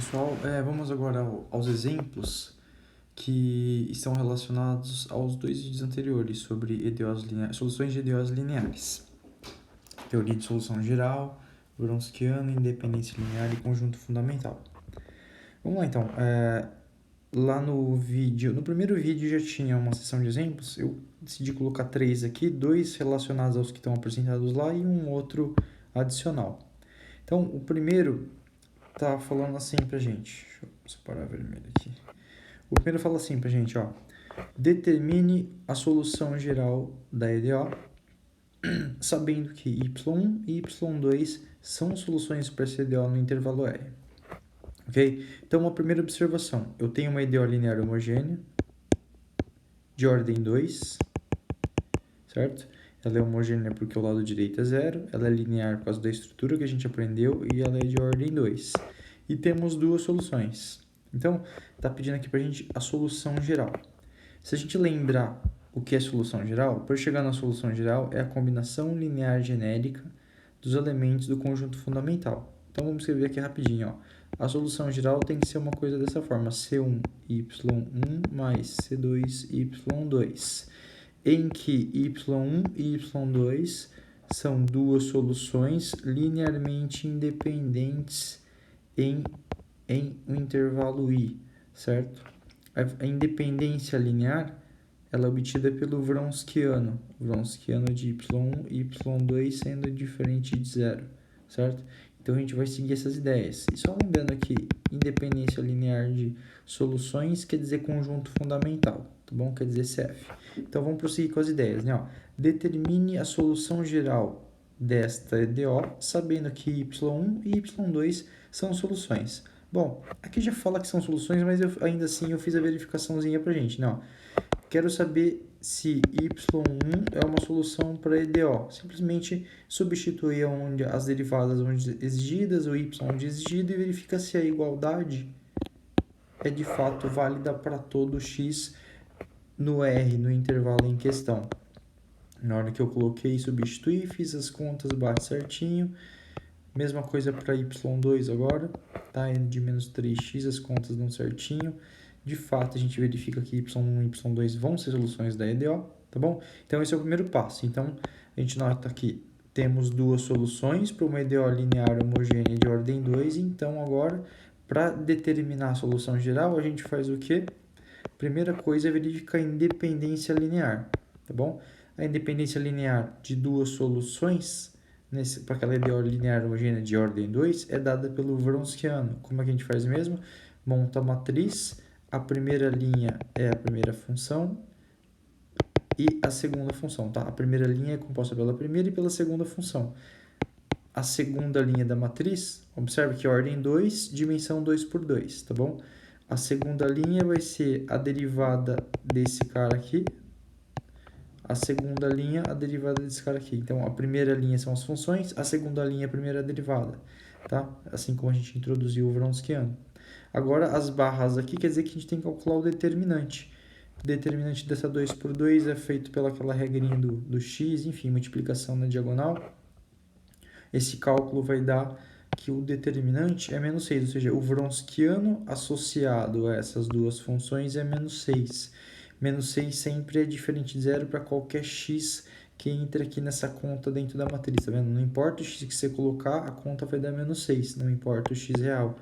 Pessoal, vamos agora aos exemplos que estão relacionados aos dois vídeos anteriores sobre soluções de EDOs lineares. Teoria de solução geral, Wronskiano, independência linear e conjunto fundamental. Vamos lá então. Lá no primeiro vídeo já tinha uma seção de exemplos. Eu decidi colocar 3 aqui, 2 relacionados aos que estão apresentados lá e um outro adicional. Então, o primeiro tá falando assim pra gente. Deixa eu separar vermelho aqui. O primeiro fala assim pra gente, ó. Determine a solução geral da EDO, sabendo que y1 e y2 são soluções para essa EDO no intervalo R. Ok? Então, a primeira observação. Eu tenho uma EDO linear homogênea de ordem 2, certo? Ela é homogênea porque o lado direito é 0, ela é linear por causa da estrutura que a gente aprendeu e ela é de ordem 2. E temos duas soluções. Então, está pedindo aqui para a gente a solução geral. Se a gente lembrar o que é solução geral, para chegar na solução geral é a combinação linear genérica dos elementos do conjunto fundamental. Então, vamos escrever aqui rapidinho, ó. A solução geral tem que ser uma coisa dessa forma, C1y1 mais C2y2, em que y1 e y2 são duas soluções linearmente independentes em um intervalo i, certo? A independência linear ela é obtida pelo Wronskiano de y1 e y2 sendo diferente de zero, certo? Então, a gente vai seguir essas ideias. E só lembrando aqui, independência linear de soluções quer dizer conjunto fundamental, tá bom? Quer dizer CF. Então, vamos prosseguir com as ideias, né? Ó, determine a solução geral desta EDO, sabendo que y1 e y2 são soluções. Bom, aqui já fala que são soluções, mas ainda assim eu fiz a verificaçãozinha pra gente, não? Quero saber se y1 é uma solução para EDO. Simplesmente substitui as derivadas onde exigidas, o y onde exigido, e verifica se a igualdade é de fato válida para todo x no R, no intervalo em questão. Na hora que eu coloquei, substituí, fiz as contas, bate certinho. Mesma coisa para y2 agora, tá? É de menos 3x, as contas dão certinho. De fato, a gente verifica que y1 e y2 vão ser soluções da EDO, tá bom? Então, esse é o primeiro passo. Então, a gente nota que temos duas soluções para uma EDO linear homogênea de ordem 2. Então, agora, para determinar a solução geral, a gente faz o quê? Primeira coisa é verificar a independência linear, tá bom? A independência linear de duas soluções para aquela EDO linear homogênea de ordem 2 é dada pelo Wronskiano. Como é que a gente faz mesmo? Monta a matriz, a primeira linha é a primeira função e a segunda função, tá? A primeira linha é composta pela primeira e pela segunda função. A segunda linha da matriz, observe que é ordem 2, dimensão 2 por 2, tá bom? A segunda linha vai ser a derivada desse cara aqui. A segunda linha, a derivada desse cara aqui. Então, a primeira linha são as funções, a segunda linha é a primeira derivada, tá? Assim como a gente introduziu o Wronskiano. Agora, as barras aqui quer dizer que a gente tem que calcular o determinante. O determinante dessa 2 por 2 é feito pelaquela regrinha do x, enfim, multiplicação na diagonal. Esse cálculo vai dar que o determinante é menos 6, ou seja, o Wronskiano associado a essas duas funções é menos 6. Menos 6 sempre é diferente de zero para qualquer x que entre aqui nessa conta dentro da matriz, tá vendo? Não importa o x que você colocar, a conta vai dar menos 6, não importa o x real.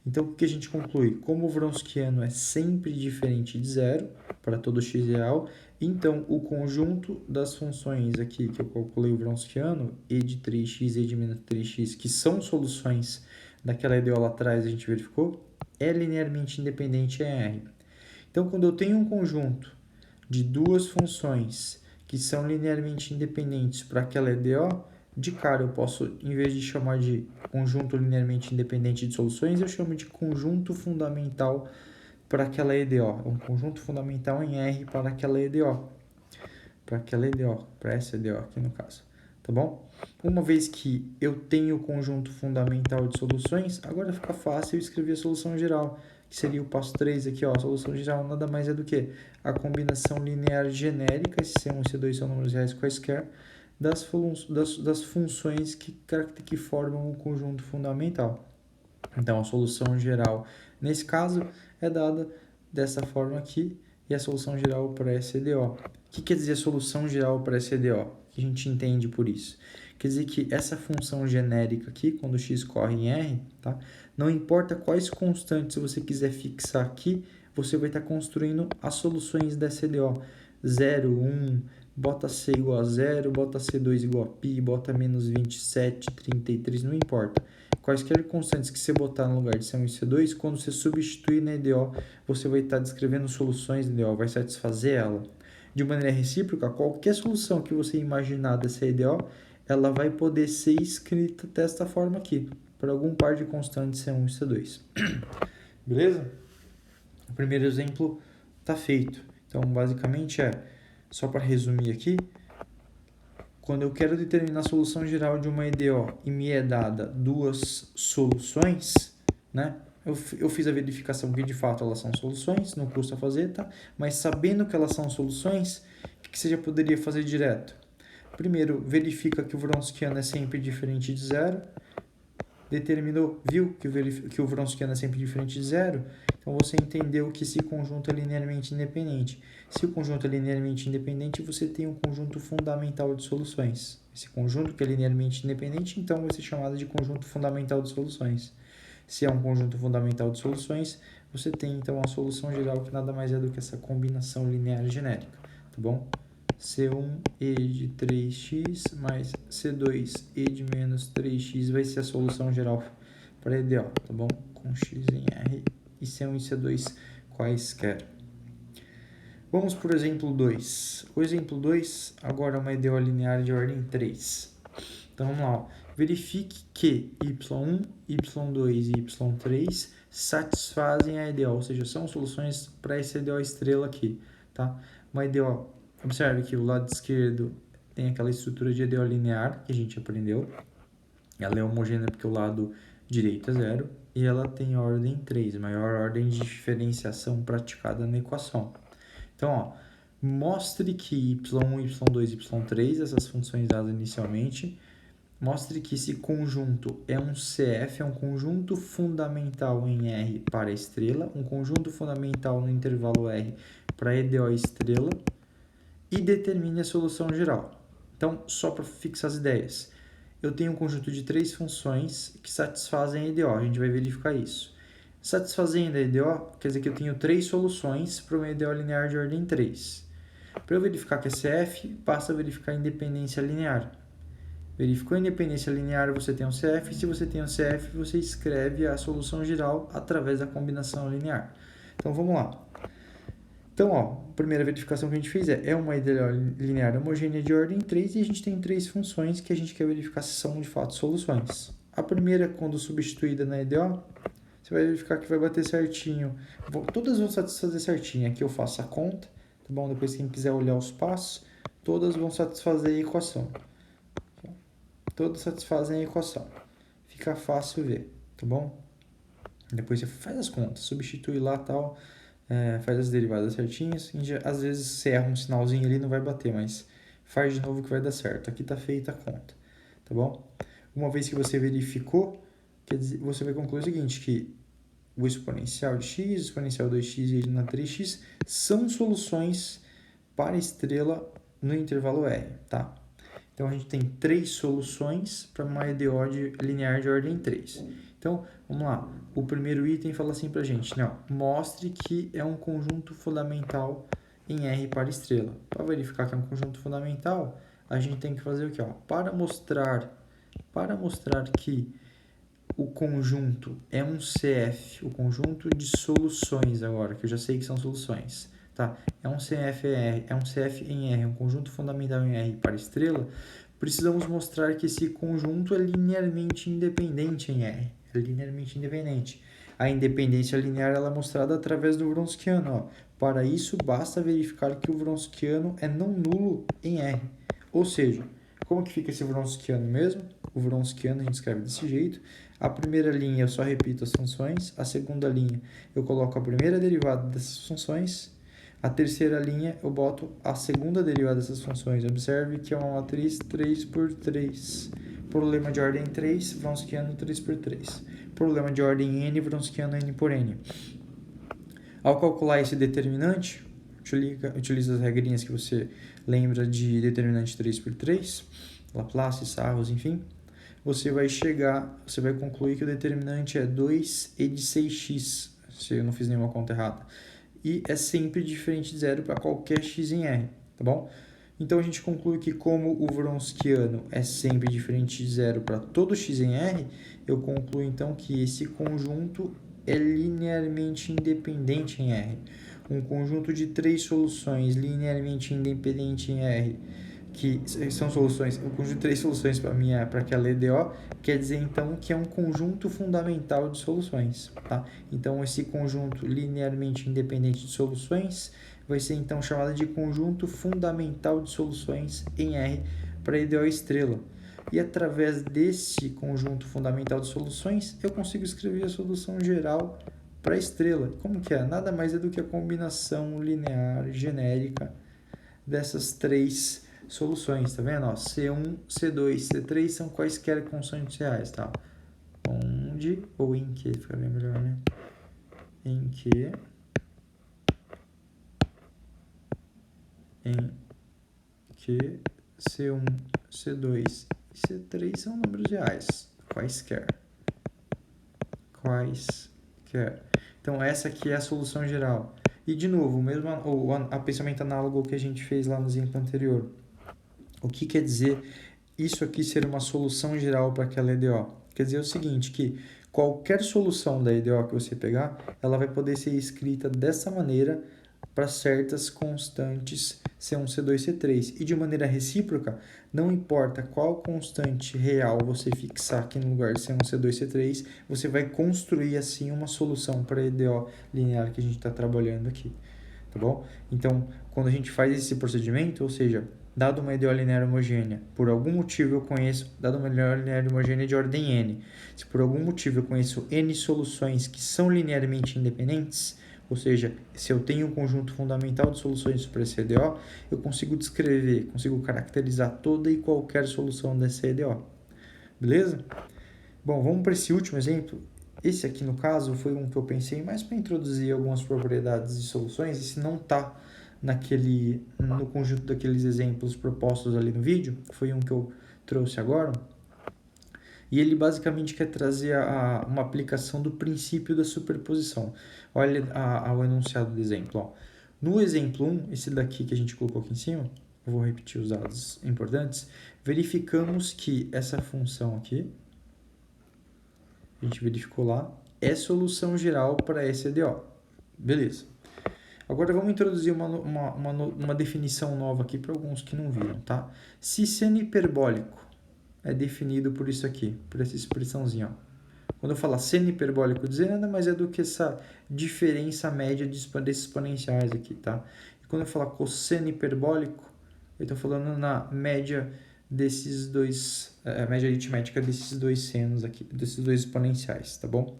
Então, o que a gente conclui? Como o Wronskiano é sempre diferente de zero para todo x real, então o conjunto das funções aqui que eu calculei o Wronskiano, e de 3x e de menos 3x, que são soluções daquela EDO lá atrás, a gente verificou, é linearmente independente em R. Então, quando eu tenho um conjunto de duas funções que são linearmente independentes para aquela EDO, de cara eu posso, em vez de chamar de conjunto linearmente independente de soluções, eu chamo de conjunto fundamental para aquela EDO. É um conjunto fundamental em R para aquela EDO. Para essa EDO aqui no caso. Tá bom? Uma vez que eu tenho o conjunto fundamental de soluções, agora fica fácil eu escrever a solução geral, que seria o passo 3 aqui, ó. A solução geral nada mais é do que a combinação linear genérica, esse C1 e C2 são números reais quaisquer, das funções que formam o conjunto fundamental. Então, a solução geral, nesse caso, é dada dessa forma aqui, e a solução geral para SDO. O que quer dizer solução geral para SDO? O que a gente entende por isso? Quer dizer que essa função genérica aqui, quando x corre em R, tá? Não importa quais constantes você quiser fixar aqui, você vai estar construindo as soluções da SDO. 0, 1, bota C igual a 0, bota C2 igual a π, bota menos 27, 33, não importa. Quaisquer constantes que você botar no lugar de C1 e C2, quando você substituir na EDO, você vai estar descrevendo soluções da EDO, vai satisfazer ela. De maneira recíproca, qualquer solução que você imaginar dessa EDO, ela vai poder ser escrita desta forma aqui, por algum par de constantes C1 e C2. Beleza? O primeiro exemplo está feito. Então, basicamente só para resumir aqui, quando eu quero determinar a solução geral de uma EDO e me é dada duas soluções, né? Eu fiz a verificação que de fato elas são soluções, não custa fazer, tá? Mas sabendo que elas são soluções, o que você já poderia fazer direto? Primeiro, verifica que o Wronskiano é sempre diferente de zero. Viu que o Wronskiano é sempre diferente de zero? Então você entendeu que esse conjunto é linearmente independente. Se o conjunto é linearmente independente, você tem um conjunto fundamental de soluções. Esse conjunto que é linearmente independente, então vai ser chamado de conjunto fundamental de soluções. Se é um conjunto fundamental de soluções, você tem então a solução geral, que nada mais é do que essa combinação linear genérica, tá bom? C1e de 3x mais C2e de menos 3x vai ser a solução geral para EDO, tá bom? Com x em R e C1 e C2 quaisquer. Vamos para o exemplo 2. O exemplo 2 agora é uma EDO linear de ordem 3. Então vamos lá. Ó. Verifique que y1, y2 e y3 satisfazem a EDO, ou seja, são soluções para esse EDO estrela aqui. Tá? Uma EDO, observe que o lado esquerdo tem aquela estrutura de EDO linear que a gente aprendeu. Ela é homogênea porque o lado direito é 0 e ela tem ordem 3, maior ordem de diferenciação praticada na equação. Então, ó, mostre que y1, y2 e y3, essas funções dadas inicialmente, mostre que esse conjunto é um CF, é um conjunto fundamental em R para a estrela, um conjunto fundamental no intervalo R para a EDO estrela e determine a solução geral. Então, só para fixar as ideias, eu tenho um conjunto de três funções que satisfazem a EDO, a gente vai verificar isso. Satisfazendo a EDO, quer dizer que eu tenho três soluções para uma EDO linear de ordem 3. Para eu verificar que é CF, basta verificar a independência linear. Verificou a independência linear, você tem um CF. Se você tem um CF, você escreve a solução geral através da combinação linear. Então, vamos lá. Então, ó, a primeira verificação que a gente fez é uma EDO linear homogênea de ordem 3 e a gente tem três funções que a gente quer verificar se são, de fato, soluções. A primeira, quando substituída na EDO, você vai verificar que vai bater certinho. Todas vão satisfazer certinho. Aqui eu faço a conta, tá bom? Depois quem quiser olhar os passos, todas vão satisfazer a equação. Todas satisfazem a equação. Fica fácil ver, tá bom? Depois você faz as contas, substitui lá tal, faz as derivadas certinhas. Às vezes você erra um sinalzinho ali, não vai bater, mas faz de novo que vai dar certo. Aqui está feita a conta, tá bom? Uma vez que você verificou, quer dizer, você vai concluir o seguinte, que o exponencial de x, o exponencial 2x e na 3x são soluções para a estrela no intervalo R, tá? Então, a gente tem três soluções para uma EDO linear de ordem 3. Então, vamos lá. O primeiro item fala assim para a gente, né? Mostre que é um conjunto fundamental em R para estrela. Para verificar que é um conjunto fundamental, a gente tem que fazer o quê? Para mostrar que o conjunto é um CF, o conjunto de soluções agora, que eu já sei que são soluções, tá? É um CF em R, um conjunto fundamental em R para estrela, precisamos mostrar que esse conjunto é linearmente independente em R, é linearmente independente. A independência linear ela é mostrada através do Wronskiano, ó. Para isso, basta verificar que o Wronskiano é não nulo em R. Ou seja, como que fica esse Wronskiano mesmo? O Wronskiano a gente escreve desse jeito. A primeira linha eu só repito as funções. A segunda linha eu coloco a primeira derivada dessas funções. A terceira linha eu boto a segunda derivada dessas funções. Observe que é uma matriz 3 por 3. Problema de ordem 3, Wronskiano 3×3. Problema de ordem n, Wronskiano n por n. Ao calcular esse determinante, utiliza as regrinhas que você lembra de determinante 3×3, Laplace, Sarros, enfim. Você vai concluir que o determinante é 2e de 6x, se eu não fiz nenhuma conta errada. E é sempre diferente de zero para qualquer x em R, tá bom? Então, a gente conclui que como o Wronskiano é sempre diferente de zero para todo x em R, eu concluo então que esse conjunto é linearmente independente em R. Um conjunto de 3 soluções linearmente independente em R, que são soluções, o conjunto de 3 soluções para aquela EDO, quer dizer então que é um conjunto fundamental de soluções, tá? Então, esse conjunto linearmente independente de soluções vai ser então chamado de conjunto fundamental de soluções em R para EDO estrela. E através desse conjunto fundamental de soluções, eu consigo escrever a solução geral para a estrela. Como que é? Nada mais é do que a combinação linear genérica dessas 3 soluções, tá vendo? Ó, C1, C2, C3 são quaisquer constantes reais, tá? Onde ou em que, fica bem melhor, né? Em que C1, C2 e C3 são números reais, quaisquer. Então, essa aqui é a solução geral. E, de novo, o pensamento análogo que a gente fez lá no exemplo anterior. O que quer dizer isso aqui ser uma solução geral para aquela EDO? Quer dizer o seguinte, que qualquer solução da EDO que você pegar, ela vai poder ser escrita dessa maneira para certas constantes C1, C2, C3. E de maneira recíproca, não importa qual constante real você fixar aqui no lugar de C1, C2, C3, você vai construir assim uma solução para a EDO linear que a gente está trabalhando aqui. Tá bom? Então, quando a gente faz esse procedimento, ou seja, dado uma EDO linear homogênea, por algum motivo eu conheço, dado uma EDO linear homogênea de ordem n, se por algum motivo eu conheço n soluções que são linearmente independentes, ou seja, se eu tenho um conjunto fundamental de soluções para essa EDO, eu consigo descrever, consigo caracterizar toda e qualquer solução dessa EDO. Beleza? Bom, vamos para esse último exemplo. Esse aqui, no caso, foi um que eu pensei mais para introduzir algumas propriedades de soluções. Esse não está no conjunto daqueles exemplos propostos ali no vídeo. Foi um que eu trouxe agora. E ele basicamente quer trazer uma aplicação do princípio da superposição. Olha o enunciado do exemplo. Ó. No exemplo 1, esse daqui que a gente colocou aqui em cima, eu vou repetir os dados importantes, verificamos que essa função aqui, a gente verificou lá, é solução geral para essa EDO. Beleza. Agora vamos introduzir uma definição nova aqui para alguns que não viram, tá? Se seno hiperbólico é definido por isso aqui, por essa expressãozinha, ó. Quando eu falar seno hiperbólico, dizer nada mais é do que essa diferença média desses exponenciais aqui, tá? E quando eu falar cosseno hiperbólico, eu estou falando na média desses dois, média aritmética desses dois senos aqui, desses dois exponenciais, tá bom?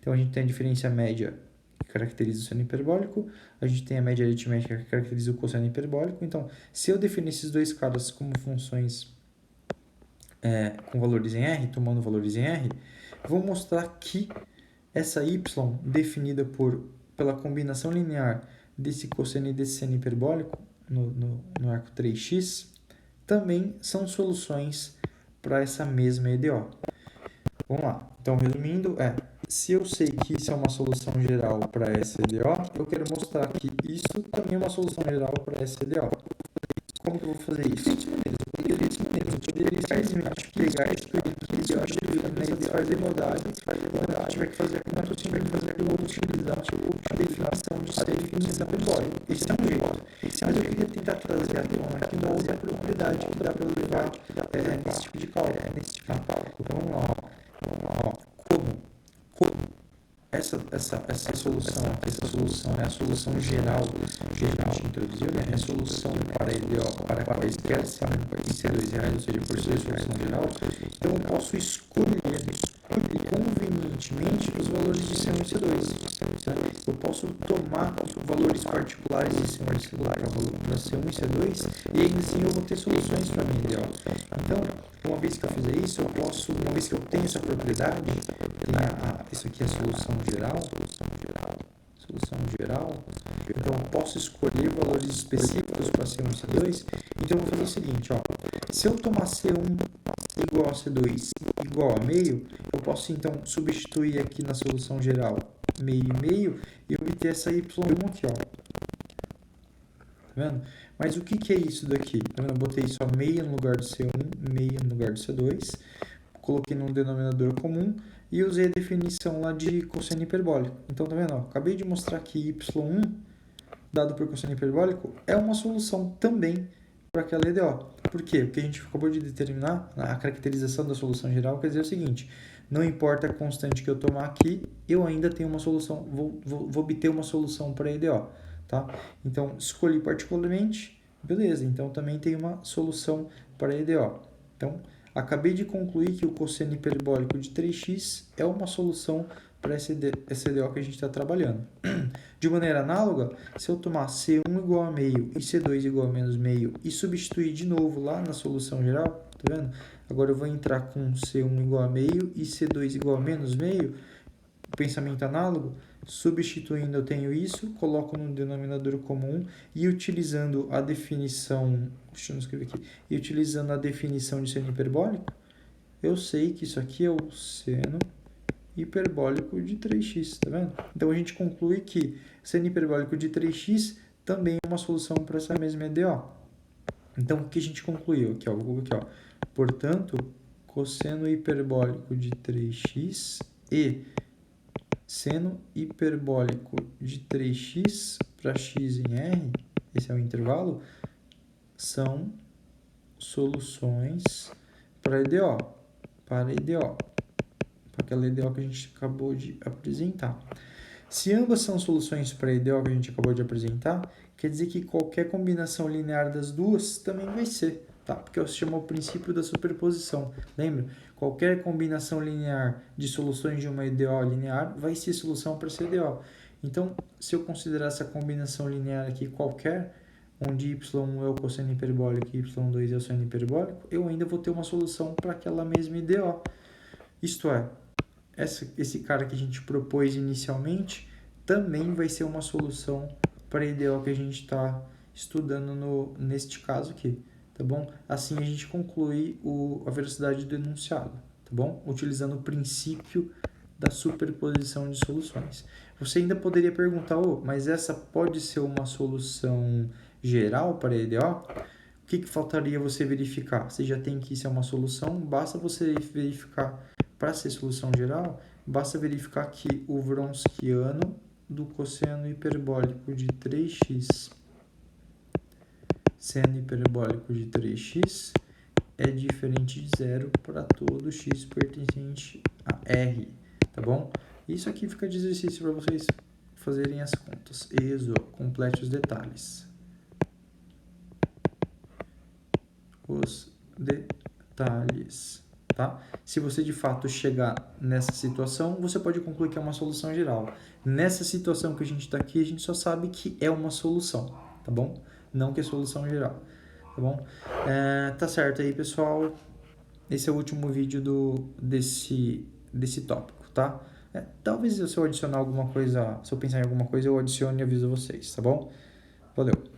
Então, a gente tem a diferença média que caracteriza o seno hiperbólico, a gente tem a média aritmética que caracteriza o cosseno hiperbólico. Então, se eu definir esses dois caras como funções com valores em R, tomando valores em R, vou mostrar que essa y definida pela combinação linear desse cosseno e desse seno hiperbólico no arco 3x, também são soluções para essa mesma EDO. Vamos lá. Então, resumindo, se eu sei que isso é uma solução geral para essa EDO, eu quero mostrar que isso também é uma solução geral para essa EDO. Como que eu vou fazer isso? Eu poderia simplesmente pegar esse período que eu acho que fazer modais, quando eu tiver que fazer a conta, eu tiver que fazer eu vou utilizar a definição hiperbólica. Esse é um jeito. Mas eu queria tentar trazer aqui uma outra propriedade que dá para levar nesse tipo de cálculo. Então, vamos lá. Como essa solução é a solução geral que a gente introduziu, né? É a solução para EDO, para quaisquer C2 reais, ou seja, por ser solução geral, então eu posso escolher convenientemente os valores de C1 e C2. eu posso tomar valores particulares de C1 e C2 para C1 e C2 e ainda assim eu vou ter soluções para mim, ideal. Então, uma vez que eu fizer isso, uma vez que eu tenho essa propriedade, isso aqui é a solução geral, então eu posso escolher valores específicos para C1 e C2, então eu vou fazer o seguinte, ó, se eu tomar C1 igual a C2 igual a meio, eu posso então substituir aqui na solução geral meio e meio e obter essa y1 aqui, ó. Tá vendo? Mas o que é isso daqui? Tá vendo? Eu botei só meia no lugar do C1, meia no lugar do C2, coloquei num denominador comum e usei a definição lá de cosseno hiperbólico. Então, tá vendo? Ó, acabei de mostrar que y1, dado por cosseno hiperbólico, é uma solução também para aquela EDO. Por quê? Porque a gente acabou de determinar a caracterização da solução geral, quer dizer o seguinte, não importa a constante que eu tomar aqui, eu ainda tenho uma solução, vou obter uma solução para a EDO. Tá? Então, escolhi particularmente, beleza, então também tem uma solução para a EDO. Então, acabei de concluir que o cosseno hiperbólico de 3x é uma solução para essa EDO que a gente está trabalhando. De maneira análoga, se eu tomar C1 igual a meio e C2 igual a menos meio e substituir de novo lá na solução geral, tá vendo? Agora eu vou entrar com C1 igual a meio e C2 igual a menos meio, pensamento análogo, substituindo eu tenho isso, coloco no denominador comum e utilizando a definição, deixa eu escrever aqui, e utilizando a definição de seno hiperbólico, eu sei que isso aqui é o seno hiperbólico de 3x, tá vendo? Então a gente conclui que seno hiperbólico de 3x também é uma solução para essa mesma EDO. Então o que a gente concluiu aqui, ó, portanto, cosseno hiperbólico de 3x e seno hiperbólico de 3x para x em R, esse é o intervalo, são soluções para EDO, para aquela EDO que a gente acabou de apresentar. Se ambas são soluções para a EDO que a gente acabou de apresentar, quer dizer que qualquer combinação linear das duas também vai ser, tá? Porque se chama o princípio da superposição. Lembra? Qualquer combinação linear de soluções de uma EDO linear vai ser solução para essa EDO. Então, se eu considerar essa combinação linear aqui qualquer, onde y1 é o cosseno hiperbólico e y2 é o seno hiperbólico, eu ainda vou ter uma solução para aquela mesma EDO. Isto é, esse cara que a gente propôs inicialmente também vai ser uma solução para a EDO que a gente está estudando neste caso aqui, tá bom? Assim a gente conclui a velocidade do enunciado, tá bom? Utilizando o princípio da superposição de soluções. Você ainda poderia perguntar, mas essa pode ser uma solução geral para a EDO? O que faltaria você verificar? Você já tem que isso é uma solução, basta você verificar. Para ser solução geral, basta verificar que o Wronskiano do cosseno hiperbólico de 3x, seno hiperbólico de 3x, é diferente de zero para todo x pertencente a R, tá bom? Isso aqui fica de exercício para vocês fazerem as contas. Complete os detalhes. Os detalhes. Tá? Se você de fato chegar nessa situação, você pode concluir que é uma solução geral. Nessa situação que a gente está aqui, a gente só sabe que é uma solução, tá bom? Não que é solução geral, tá bom? Tá certo aí, pessoal. Esse é o último vídeo desse tópico, tá? Talvez se eu adicionar alguma coisa, se eu pensar em alguma coisa, eu adicione e aviso vocês, tá bom? Valeu!